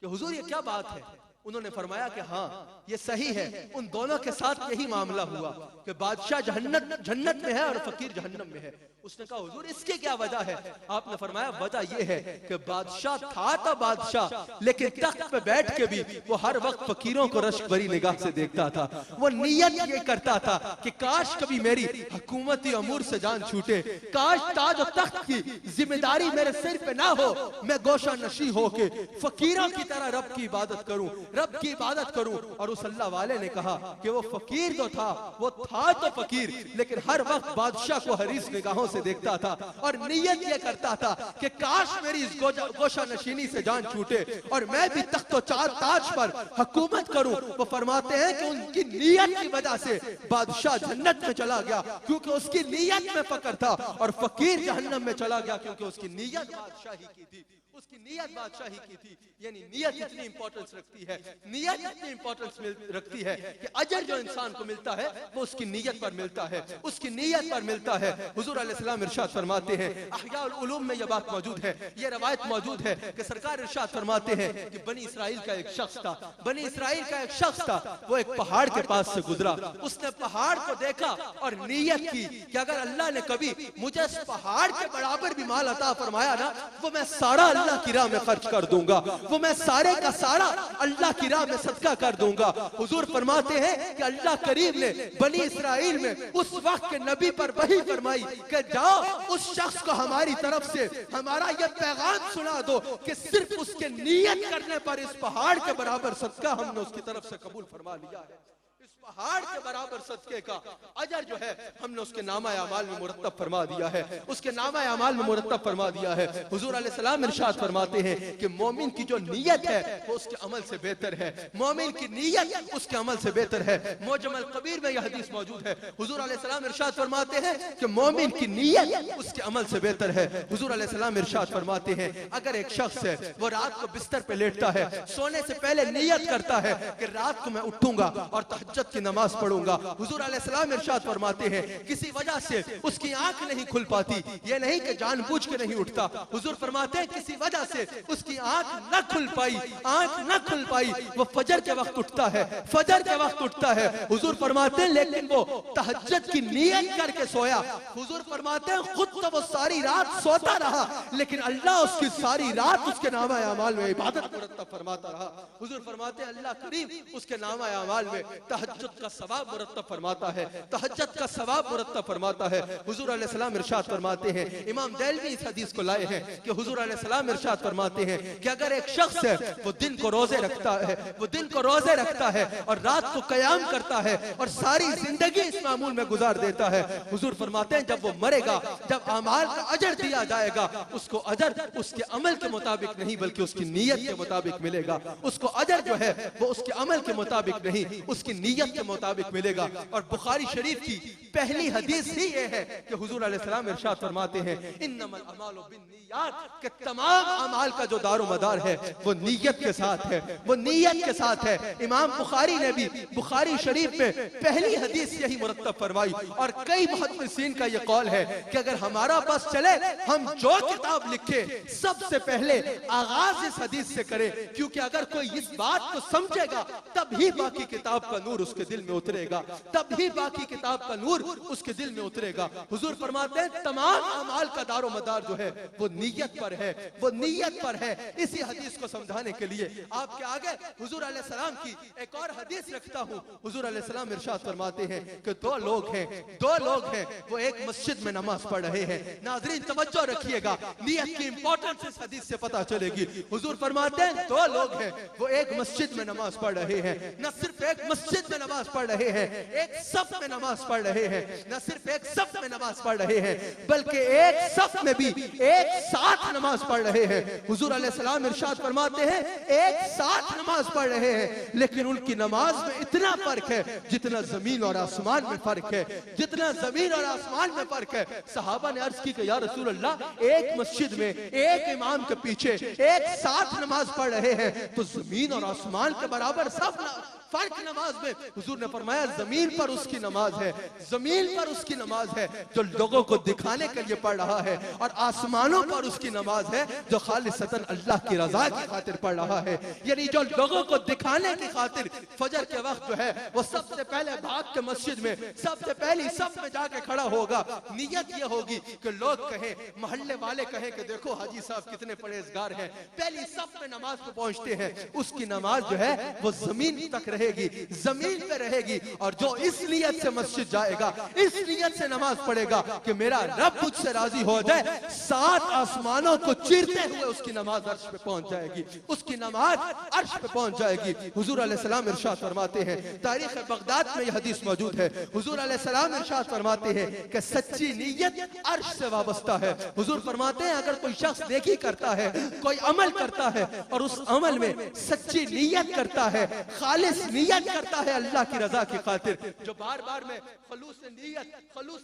कि हुजूर ये क्या बात है। उन्होंने फरमाया कि हाँ ये सही है, उन दोनों के साथ यही मामला हुआ कि बादशाह जन्नत में है और फकीर जहन्नम में है। उसने कहा हुजूर इसकी क्या वजह है। आपने फरमाया वजह यह है कि बादशाह था बादशाह, लेकिन तख्त पे बैठ के भी वो हर वक्त फकीरों को रश्क भरी निगाह से देखता था। वो नियत ये करता था कि काश कभी मेरी हुकूमती अमूर से जान छूटे, काश ताज और तख्त की जिम्मेदारी मेरे सिर पे ना हो, मैं गोशा नशी होके फकीरों की तरह रब की इबादत करूं, रब की इबादत करूं। और उस अल्लाह वाले ने कहा कि वो फकीर तो था, वो था तो फकीर, लेकिन हर वक्त बादशाह को हरीस निगाहों से देखता था और नियत ये करता था कि काश मेरी इस गोशा नशीनी से जान छूटे और मैं भी तख्तो ताज पर हुकूमत करूं। वो फरमाते हैं कि उनकी नियत की वजह से बादशाह जन्नत में चला गया क्योंकि उसकी नियत में फकर था, और फकीर जहन्नम में चला गया क्योंकि उसकी नियत बादशाही की थी, उसकी नियत बादशाही की थी। यानी नियत इतनी इंपॉर्टेंस रखती है, नियत इतनी इंपॉर्टेंस रखती है कि अजर जो इंसान को मिलता है वो उसकी नियत पर मिलता है, उसकी नियत पर मिलता है। हुजूर अलैहिस्सलाम इरशाद फरमाते हैं, अहयाउल उलूम में यह बात मौजूद है, यह रवायत मौजूद है कि सरकार इरशाद फरमाते हैं कि बनी इसराइल का एक शख्स था, बनी इसराइल का एक शख्स था, वो एक पहाड़ के पास से गुजरा। उसने पहाड़ को देखा और नियत की कि अगर अल्लाह ने कभी मुझे इस पहाड़ के बराबर भी माल अता फरमाया ना, वो मैं सारा अल्लाह की राह में खर्च कर दूंगा, वो मैं सारे का सारा अल्लाह की राह में सदका कर दूंगा। हुजूर फरमाते हैं कि अल्लाह करीम ने बनी इसराइल में उस वक्त के नबी पर वही फरमाई कि जाओ उस शख्स को हमारी तरफ से हमारा यह पैगाम सुना दो कि सिर्फ उसके नियत करने पर इस पहाड़ के बराबर सदका हमने उसकी तरफ से कबूल फरमा लिया है। इस पहाड़ के बराबर सदके का अजर जो है हमने उसके नामा अमाल में मुरत्तब फरमा दिया है, उसके नामा अमाल में मुरत्तब फरमा दिया है। हुजूर अलैहिस्सलाम इरशाद फरमाते हैं कि मोमिन की जो नियत है वो उसके अमल से बेहतर है, मोमिन की नियत उसके अमल से बेहतर है। मुअज्जम कबीर में यह हदीस मौजूद है। हुजूर अलैहिस्सलाम इरशाद फरमाते हैं कि मोमिन की नियत उसके अमल से बेहतर है। हुजूर अलैहिस्सलाम इरशाद फरमाते हैं अगर एक शख्स है वो रात को बिस्तर पे लेटता है, सोने से पहले नियत करता है कि रात को मैं उठूंगा और तहज्जुद की नमाज पढ़ूंगा। हुजूर अलैहिस्सलाम इरशाद फरमाते हैं किसी वजह से उसकी आंख नहीं खुल पाती, ये नहीं कि जानबूझ के नहीं उठता, हुजूर फरमाते हैं किसी वजह से उसकी आंख न खुल पाई, आंख न खुल पाई, वो फजर के वक्त उठता है, फजर के वक्त उठता है। हुजूर फरमाते हैं लेकिन वो तहज्जुद की नियत करके सोया। हुजूर फरमाते हैं खुद तो वो सारी रात सोता रहा लेकिन अल्लाह उसकी सारी रात उसके नामा अमाल में इबादत मुरत्तब फरमाता रहा। हुजूर फरमाते हैं अल्लाह करीम उसके नामा अमाल में तहज्जुद का सवाब मुरत्तब फरमाता है, तहज्जुद का सवाब मुरत्तब फरमाता है। हुजूर अलैहिस्सलाम इरशाद फरमाते हैं, इमाम देलवी इस हदीस को लाए हैं कि हुजूर अलैहिस्सलाम इरशाद फरमाते हैं कि अगर एक शख्स है वो दिन को रोजे रखता है, वो दिन को रोजे रखता है और रात को कयाम करता है और सारी जिंदगी इस मामूल में गुजार देता है, हुजूर फरमाते हैं जब वो मरेगा, जब अमाल का अजर दिया जाएगा, उसको अजर उसके अमल के मुताबिक नहीं बल्कि उसकी नीयत के मुताबिक मिलेगा। उसको अजर जो है वो उसके अमल के मुताबिक नहीं उसकी नीयत के मुताबिक मिलेगा। और बुखारी शरीफ की पहली हदीस ही ये है कि हुजूर अलैहिस्सलाम इरशाद फरमाते हैं इन्नमल अमालु बिन्नियात, कि तमाम अमाल का जो दारो मदार है वो नीयत के साथ है, वो नीयत के साथ है। इमाम बुखारी ने भी बुखारी शरीफ में पहली हदीस यही मुरत्तब फरमाई। और कई मुहद्दिसीन का ये कौल है कि अगर हमारा बस चले हम जो किताब लिखे सबसे पहले आगाज इस हदीस से करें, क्योंकि अगर कोई इस बात को समझेगा तभी बाकी किताब का नूर उसके दिल में उतरेगा, तभी बाकी किताब का नूर उसके दिल में उतरेगा। हुजूर फरमाते हैं तमाम अमाल का दारो मदार जो है वो नीयत पर है, वो नीयत पर है। इसी हदीस को समझाने के लिए आपके आगे हुजूर अलैहिस्सलाम की एक और हदीस रखता हूं। हुजूर अलैहिस्सलाम इरशाद फरमाते हैं कि दो लोग हैं वो एक मस्जिद में नमाज पढ़ रहे हैं। नाज़रीन तवज्जो रखिएगा, नियत की इंपॉर्टेंस इस हदीस से पता चलेगी। हुजूर फरमाते हैं दो लोग हैं वो एक मस्जिद में नमाज पढ़ रहे हैं, न सिर्फ एक मस्जिद में नमाज पढ़ रहे हैं, एक सफ में नमाज पढ़ रहे हैं, न सिर्फ एक सफ में नमाज पढ़ रहे हैं बल्कि एक सफ में भी एक साथ नमाज पढ़ रहे हैं। हुजूर अलैहिस्सलाम इरशाद फरमाते हैं एक साथ नमाज पढ़ रहे हैं लेकिन उनकी नमाज में इतना फर्क है जितना जमीन और आसमान में फर्क है, जितना जमीन और आसमान में फर्क है। सहाबा ने अर्ज की कि या रसूल अल्लाह एक मस्जिद में एक इमाम के पीछे एक साथ नमाज पढ़ रहे हैं तो जमीन और आसमान के बराबर सब फर्क नमाज में। हुजूर ने फरमाया जमीन पर उसकी नमाज है, जमीन पर उसकी नमाज है जो लोगों को दिखाने के लिए पढ़ रहा है, और आसमानों पर उसकी नमाज है जो खालिसतन अल्लाह की रजा की खातिर पढ़ रहा है। यानी जो लोगों को दिखाने की खातिर फजर के वक्त जो है वो सबसे पहले भाग के मस्जिद में सबसे पहली सफ में जाके खड़ा होगा। नियत ये होगी कि लोग कहें, मोहल्ले वाले कहें कि देखो हाजी साहब कितने परहेजगार हैं, पहली सफ में नमाज पे पहुंचते हैं। उसकी नमाज जो है वो जमीन तक रहेगी, जमीन पे रहेगी। और जो इस नियत से मस्जिद जाएगा, इस नियत से नमाज पढ़ेगा कि मेरा रब मुझसे राजी हो जाए, 7 आसमानों को चीरते हुए उसकी नमाज अर्श पे पहुंच जाएगी, उसकी नमाज अर्श पे पहुंच जाएगी। हुजूर अलैहिस्सलाम इरशाद फरमाते हैं, तारीख बगदाद में यह हदीस मौजूद है, हुजूर अलैहिस्सलाम इरशाद फरमाते हैं कि सच्ची नीयत अर्श से वाबस्ता है। हुजूर फरमाते हैं अगर कोई शख्स नेकी करता है, कोई अमल करता है और उस अमल में सच्ची नीयत करता है, खालिस नीयत करता है अल्लाह की रजा की खातिर, जो बार बार मैं खलूस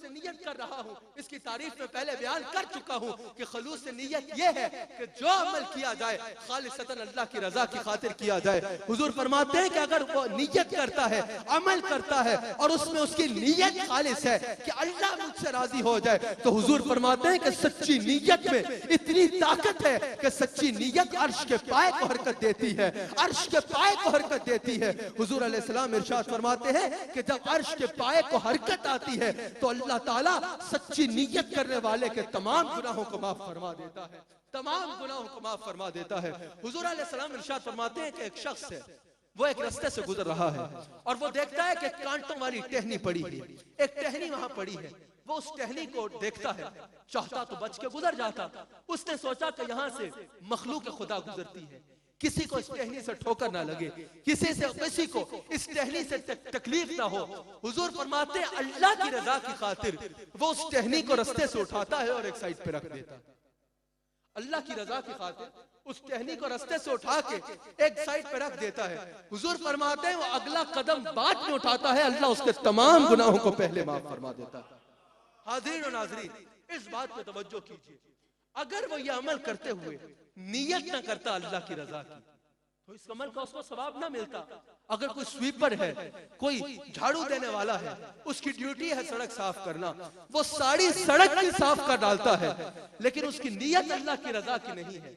नियत कर रहा हूँ, इसकी तारीफ में पहले बयान कर चुका हूँ कि खलूस नियत ये है कि जो अमल किया जाए खालिसतन अल्लाह की रजा की खातिर किया जाए। हुजूर फरमाते हैं कि अगर वो नियत करता है, अमल करता है और उसमें उसकी नियत खालिस है कि अल्लाह मुझसे राजी हो जाए, तो हुजूर फरमाते हैं कि सच्ची नियत में इतनी ताकत है कि सच्ची नियत अर्श के पाए को हरकत देती है, अर्श के पाए को हरकत देती है। हुजूर अलैहिस्सलाम इरशाद फरमाते हैं कि जब अर्श के पाए को हरकत आती है तो अल्लाह ताला सच्ची नियत करने वाले के तमाम गुनाहों को माफ फरमा देता है, तमाम गुनाहों को माफ फरमा देता है। हुजूर अलैहिस्सलाम इरशाद फरमाते हैं कि एक शख्स है, वो एक रास्ते से गुजर रहा है और वो देखता है कि कांटों वाली टहनी पड़ी है, एक टहनी वहां पड़ी है। वो उस टहनी को देखता है, चाहता तो बच के गुजर जाता, उसने सोचा कि यहाँ से मखलूक खुदा गुजरती है, किसी को इस टहनी से ठोकर ना लगे, किसी को इस टहनी से तकलीफ ना हो। हुजूर फरमाते हैं अल्लाह की रजा की खातिर वो उस टहनी को रास्ते से उठाता है और एक साइड पे रख देता है। अल्लाह की रजा की खातिर उस टहनी को रास्ते से उठा के एक साइड पे रख देता है। हुजूर फरमाते हैं वो अगला कदम बाद में उठाता है, अल्लाह उसके तमाम गुनाहों को पहले माफ फरमा देता है। हाज़रीन और नाज़रीन, इस बात पे तवज्जो कीजिए, अगर वो ये अमल करते हुए नियत ना करता अल्लाह की रजा की तो इस अमल का उसको सवाब ना मिलता। अगर कोई स्वीपर है, कोई झाड़ू देने वाला है, उसकी ड्यूटी है सड़क साफ करना, वो सारी सड़क की साफ कर डालता है, लेकिन उसकी नियत अल्लाह की रजा की नहीं है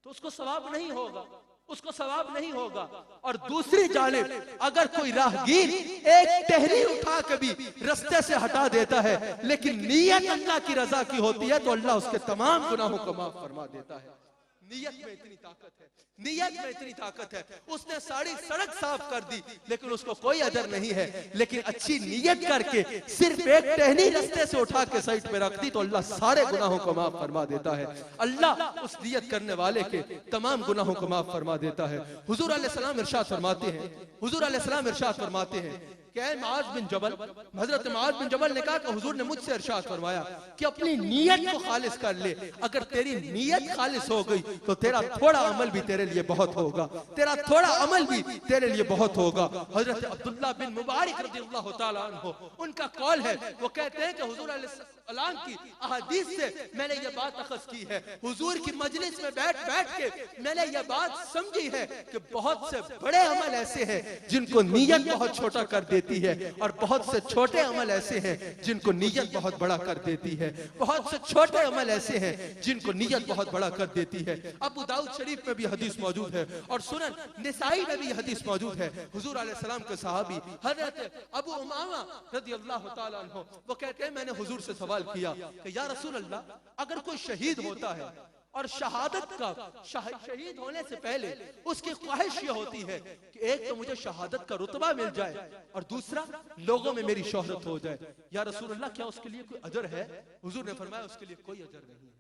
तो उसको सवाब नहीं होगा, उसको सवाब नहीं होगा। और दूसरी जानिब अगर कोई राहगीर एक टहनी उठा के भी रास्ते से हटा देता है लेकिन नियत अल्लाह की रजा की होती है तो अल्लाह उसके तमाम गुनाहों को माफ फरमा देता है। नियत में इतनी ताकत है, नियत में इतनी ताकत है। उसने सारी सड़क साफ कर दी लेकिन उसको कोई अजर नहीं है, लेकिन अच्छी नियत करके सिर्फ एक टहनी रास्ते से उठा के साइड पे रख दी तो अल्लाह सारे गुनाहों को माफ फरमा देता है। अल्लाह उस नियत करने वाले के तमाम गुनाहों को माफ फरमा देता है। हुजूर अलैहिस्सलाम इरशाद फरमाते हैं, हुजूर अलैहिस्सलाम इरशाद फरमाते हैं कि मुआज़ बिन जबल, हजरत मुआज़ बिन जबल ने कहा कि हुजूर ने मुझसे इरशाद फरमाया कि अपनी नियत को खालिस कर ले, अगर तेरी नियत खालिस हो गई तो तेरा थोड़ा अमल भी तेरे लिए बहुत होगा, तेरा थोड़ा अमल भी तेरे लिए बहुत होगा। हजरत अब्दुल्लाह बिन मुबारक रज़ियल्लाहु ताला अन्हु उनका कौल है, वो कहते हैं कि हुजूर अलैहिस्सलाम की अहादीस से मैंने ये बात अखज़ की है, हुजूर की मजलिस में बैठ बैठ के मैंने ये बात समझी है कि बहुत से बड़े अमल ऐसे हैं जिनको नियत बहुत छोटा कर देती है और बहुत से छोटे अमल ऐसे हैं जिनको नियत बहुत बड़ा कर देती है, बहुत से छोटे अमल ऐसे हैं जिनको नियत बहुत बड़ा कर देती है। अबू दाऊद शरीफ में भी हदीस मौजूद है और सुनन निसाई में भी हदीस मौजूद है। हुजूर अलैहिस्सलाम के सहाबी हजरत अबू उमामा रज़ियल्लाहु ताला अन्हु वो कहते हैं मैंने हुजूर से सवाल किया कि या रसूल अल्लाह, अगर कोई शहीद होता है और शहादत का शहीद होने से पहले उसकी ख्वाहिश ये होती है कि एक तो मुझे शहादत का रुतबा मिल जाए और दूसरा लोगों में मेरी शोहरत हो जाए, या रसूल अल्लाह क्या उसके लिए कोई अजर है? हुजूर ने फरमाया उसके लिए कोई अजर नहीं है।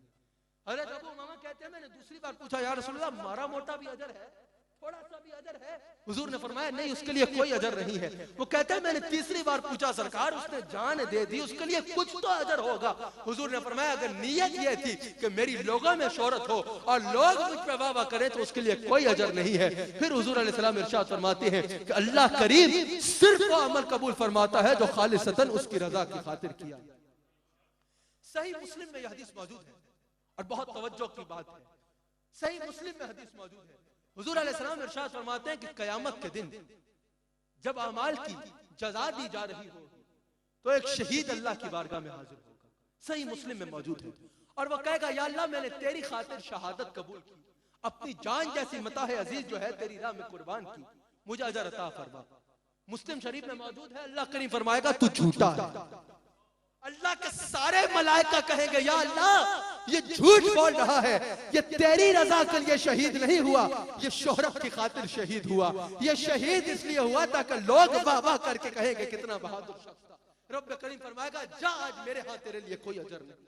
हज़रत अबू उमामा कहते हैं मैंने दूसरी बार पूछा या रसूल अल्लाह मारा मोटा भी अजर है, थोड़ा सा भी अजर है? हुजूर ने फरमाया नहीं उसके लिए कोई अजर नहीं है। वो कहते हैं मैंने तीसरी बार पूछा सरकार उसने जान दे दी, उसके लिए कुछ तो अजर होगा। हुजूर ने फरमाया अगर नियत ये थी कि मेरी लोगों में शोहरत हो और लोग मुझ पे वाह वाह करें तो उसके लिए कोई अजर नहीं है। फिर हुजूर अलैहिस्सलाम इरशाद फरमाते हैं कि अल्लाह करीम सिर्फ वो अमल कबूल फरमाता है जो खालिसतन उसकी रजा की खातिर किया। सही मुस्लिम में यह हदीस मौजूद है और बहुत तवज्जो की बात है, सही मुस्लिम में हदीस मौजूद है। हुजूर अलैहिस्सलाम इरशाद फरमाते हैं कि कयामत के दिन जब अमाल की जज़ा दी जा रही हो तो एक शहीद अल्लाह की बारगाह में हाजिर होगा, सही मुस्लिम में मौजूद है, और वह कहेगा या अल्लाह मैंने तेरी खातिर शहादत कबूल की, अपनी जान जैसी मताह अजीज जो है तेरी राह में कुर्बान की, मुझे अजर अता फरमा। मुस्लिम शरीफ में मौजूद है, अल्लाह करीम फरमाएगा तू झूठा है, अल्लाह के सारे मलाइका कहेंगे या अल्लाह ये झूठ बोल रहा है, ये तेरी रजा के लिए शहीद नहीं हुआ, ये शोहरत की खातिर शहीद हुआ, ये शहीद इसलिए हुआ ताकि लोग वाह वाह करके कहेंगे कितना बहादुर शख्स था। रब्बे करीम फरमाएगा जा आज मेरे हाथ तेरे लिए कोई अजर नहीं।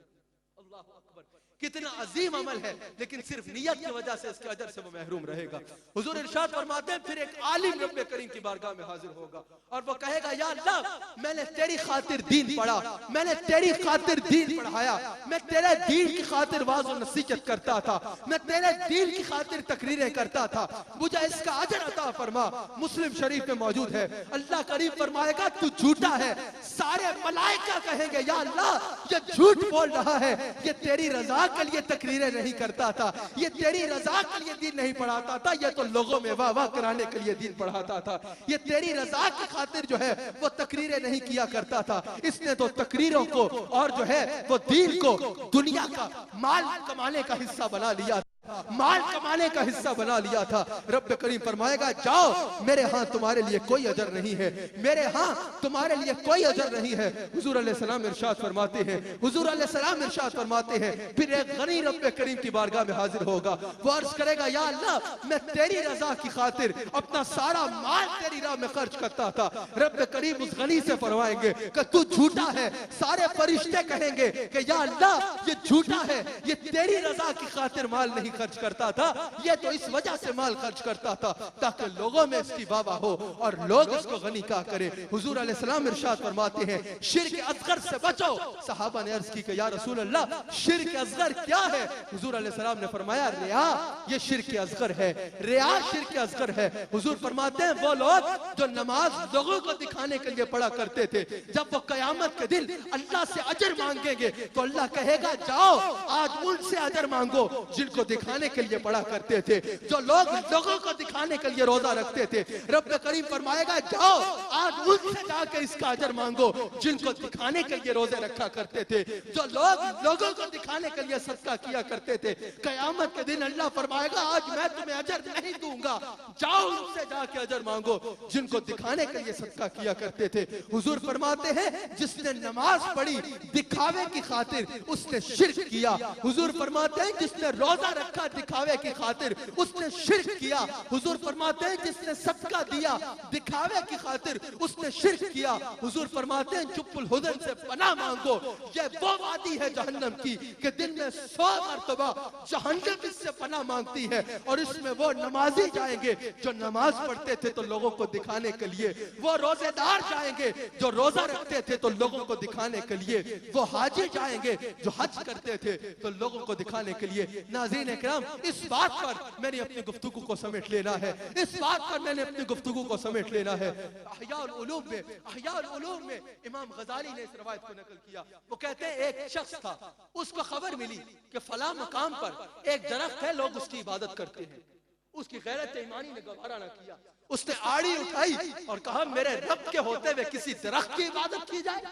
अल्लाह अकबर, कितना अजीम अमल है, लेकिन सिर्फ नियत की वजह से इसके अजर से वो महरूम रहेगा। हुजूर इरशाद फरमाते हैं फिर एक आलिम रब्बे करीम की बारगाह में हाजिर होगा और वो कहेगा या अल्लाह मैंने तेरी खातिर दीन पढ़ा, मैंने तेरी खातिर दीन पढ़ाया, मैं तेरे दीन की खातिर वाज़ और नसीहत करता था, मैं तेरे दीन की खातिर तकरीरें करता था, मुझे इसका अजर अता फरमा। मुस्लिम शरीफ में मौजूद है, अल्लाह करीम फरमाएगा तू झूठा है। सारे मलाइका कहेंगे या अल्लाह ये झूठ बोल रहा है, ये तेरी रजा के लिए तकरीरें नहीं करता था, ये तेरी रजा के लिए दीन नहीं पढ़ाता था, ये तो लोगों में वाह वाह कराने के लिए दीन पढ़ाता था, ये तेरी रजा की खातिर जो है वो तकरीरें नहीं किया करता था। इसने तो तकरीरों को और जो है वो दीन को दुनिया का माल कमाने का हिस्सा बना लिया, माल कमाने का हिस्सा बना लिया था। रब करीम फरमाएगा जाओ मेरे यहाँ तुम्हारे लिए कोई अजर नहीं है, मेरे यहाँ तुम्हारे लिए कोई अजर नहीं है। हुजूर अलैहि सलाम इरशाद फरमाते हैं, हुजूर अलैहि सलाम इरशाद फरमाते हैं फिर एक गनी रब करीम की बारगाह में हाजिर होगा, वो अर्ज करेगा या अल्लाह मैं तेरी रजा की खातिर अपना सारा माल तेरी राह में खर्च करता था। रब करीम उस गनी से फरमाएंगे कि तू झूठा है। सारे फरिश्ते कहेंगे कि या अल्लाह ये झूठा है, ये तेरी रजा की खातिर माल नहीं खर्च करता था, ये तो इस वजह से माल खर्च करता था ताकि लोगों में इसकी वाह हो और लोग इसको गनी कहा करें। हुजूर अलैहि सलाम इरशाद फरमाते हैं शिर्क असगर से बचो। सहाबा ने अर्ज की कि या रसूल अल्लाह शिर्क असगर क्या है? हुजूर अलैहि सलाम ने फरमाया रिया ये शिर्क असगर है, रिया शिर्क असगर है। हुजूर फरमाते हैं वो लोग जो नमाज लोगों को दिखाने के लिए पढ़ा करते थे, जब वो कयामत के दिन अल्लाह से अजर मांगेंगे तो अल्लाह कहेगा जाओ आज उनसे अजर मांगो जिनको दिखाने के लिए पढ़ा करते थे, जो लोग लोगों को दिखाने के लिए रोजा रखते थे। रब करीम फरमाएगा जाओ आज उनसे जाके इसका अजर मांगो जिनको दिखाने के लिए रोजे रखा करते थे, जो लोग लोगों को दिखाने के लिए सदका किया करते थे। कयामत के दिन अल्लाह फरमाएगा आज मैं तुम्हें अजर नहीं दूंगा, जाओ उनसे जाके अजर मांगो जिनको दिखाने के लिए सदका किया करते थे। हुजूर फरमाते हैं जिसने नमाज पढ़ी दिखावे की खातिर उसने शिर्क किया। हुजूर फरमाते हैं जिसने रोजा रखा दिखावे की खातिर उसने शिर्क किया। हुजूर फरमाते हैं जिसने सदका दिया दिखावे की खातिर उसने शिर्क किया। हुजूर फरमाते हैं जुब्बुल हुदैन से पनाह मांगो, ये वो वादी है जहन्नम की कि दिन में 100 मरतबा जहन्नम इससे पनाह मांगती है और इसमें वो नमाजी जाएंगे जो नमाज पढ़ते थे तो लोगों को दिखाने के लिए, वो रोजेदार जाएंगे जो रोजा रखते थे तो लोगों को दिखाने के लिए, वो हाजी जाएंगे जो हज करते थे तो लोगों को दिखाने के लिए। नाज़रीन इकराम इस बात पर मैंने अपनी गुफ्तगू को समेट लेना है, इस बात पर मैंने अपनी गुफ्तगू को समेट लेना है। अहयाउल उलूम में इमाम गजाली ने इस रवायत को नकल किया। वो कहते हैं एक शख्स था, उसको खबर मिली कि फला मकाम पर एक दरख्त है, लोग उसकी इबादत करते हैं। उसकी गैरत ईमानी ने गवारा ना किया, उसने आड़ी उठाई और कहा मेरे रब के होते हुए किसी दरख्त की इबादत की जाए।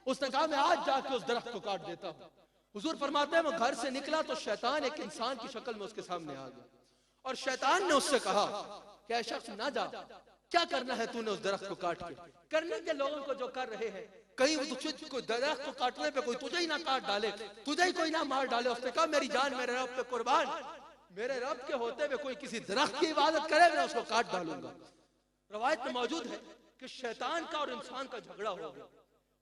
उसने कहा मैं आज जाके उस दरख्त को काट देता हूँ। हुजूर फरमाते हैं वो घर से निकला तो शैतान एक इंसान की शक्ल में उसके सामने आ गया और शैतान ने उससे कहा कि ऐ शख्स ना जा, क्या करना है तूने उस दरख्त को काट के? करने के लोगों को जो कर रहे हैं, कहीं कोई दरख्त को काटने पे कोई तुझे ही ना काट डाले, तुझे ही कोई ना मार डाले। उसने कहा मेरी जान मेरे रब पे कुर्बान, मेरे रब के होते हुए कोई किसी दरख्त की इबादत करे मैं उसको काट डालूंगा। रवायत में मौजूद है कि शैतान का और इंसान का झगड़ा हो गया,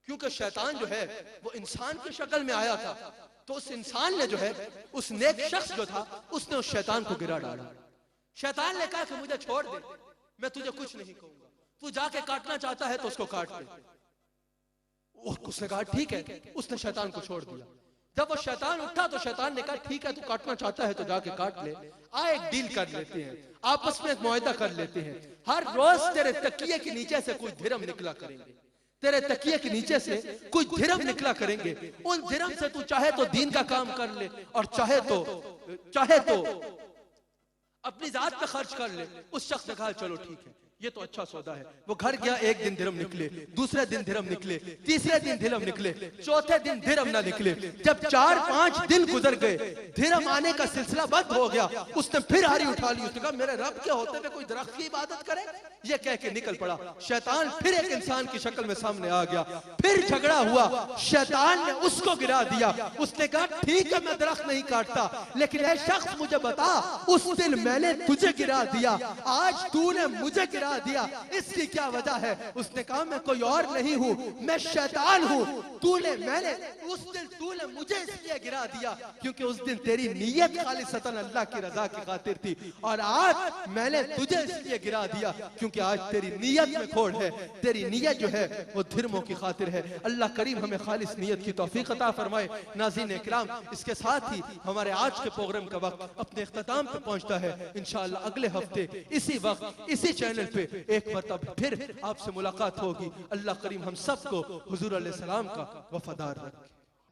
क्योंकि शैतान जो है वो इंसान की शक्ल में आया था, तो उस इंसान ने जो है उस नेक शख्स जो था उसने उस शैतान को गिरा डाला। शैतान ने कहा कि मुझे छोड़ दे, मैं तुझे कुछ नहीं कहूंगा, तू जाके काटना चाहता है तो उसको काट दे। उसने कहा ठीक है, उसने शैतान को छोड़ दिया। जब वो शैतान उठा तो शैतान ने कहा ठीक है तू काटना चाहता है तो जाके काट ले, आ एक डील कर लेते हैं, आपस में एक मुआहदा कर लेते हैं, हर रोज तेरे तकिए के नीचे से कुछ दिरहम निकला करेंगे, तेरे तकिए के नीचे से कुछ दिरहम निकला करेंगे, उन दिरहम से तू चाहे तो दीन का काम कर ले और चाहे तो अपनी जात पे खर्च कर ले। उस शख्स ने कहा चलो ठीक है। ये तो अच्छा सौदा है। वो घर गया, एक दिन दिरहम निकले, दूसरे दिन दिरहम निकले, तीसरे दिन दिरहम निकले, चौथे दिन दिरहम ना निकले। जब 4-5 दिन गुजर गए, दिरहम आने का सिलसिला बंद हो गया। उसने फिर हारी उठा ली, उसने कहा मेरे रब के होते हुए कोई दरख्त की इबादत करे? ये कह के निकल पड़ा। शैतान फिर एक इंसान की शक्ल में सामने आ गया, फिर झगड़ा हुआ, शैतान ने उसको गिरा दिया। उसने कहा ठीक है मैं दरख्त नहीं काटता, लेकिन ऐ शख्स मुझे बता, उस दिन मैंने तुझे गिरा दिया, आज तूने मुझे गिरा दिया, इसकी क्या वजह है? उसने कहा मैं कोई और नहीं हूं, मैं शैतान हूं। उस दिन तूने मुझे इसलिए गिरा दिया क्योंकि उस दिन तेरी नीयत खालिसतन अल्लाह की रजा की खातिर थी, और आज मैंने तुझे इसलिए गिरा दिया क्योंकि आज तेरी नीयत में खोड़ है। तेरी नीयत जो है वो दिरहमों की खातिर है। अल्लाह करीम हमें खालिस नीयत की तौफीक अता फरमाए। नाज़रीन इकराम, इसके साथ ही हमारे आज के प्रोग्राम का वक्त अपने इख्तिताम पे पहुंचता है। इंशाअल्लाह अगले हफ्ते इसी वक्त इसी चैनल पे एक मरतबा फिर आपसे मुलाकात होगी। अल्लाह करीम हम सबको हुजूर अलैहिस्सलाम का वफादार रखे।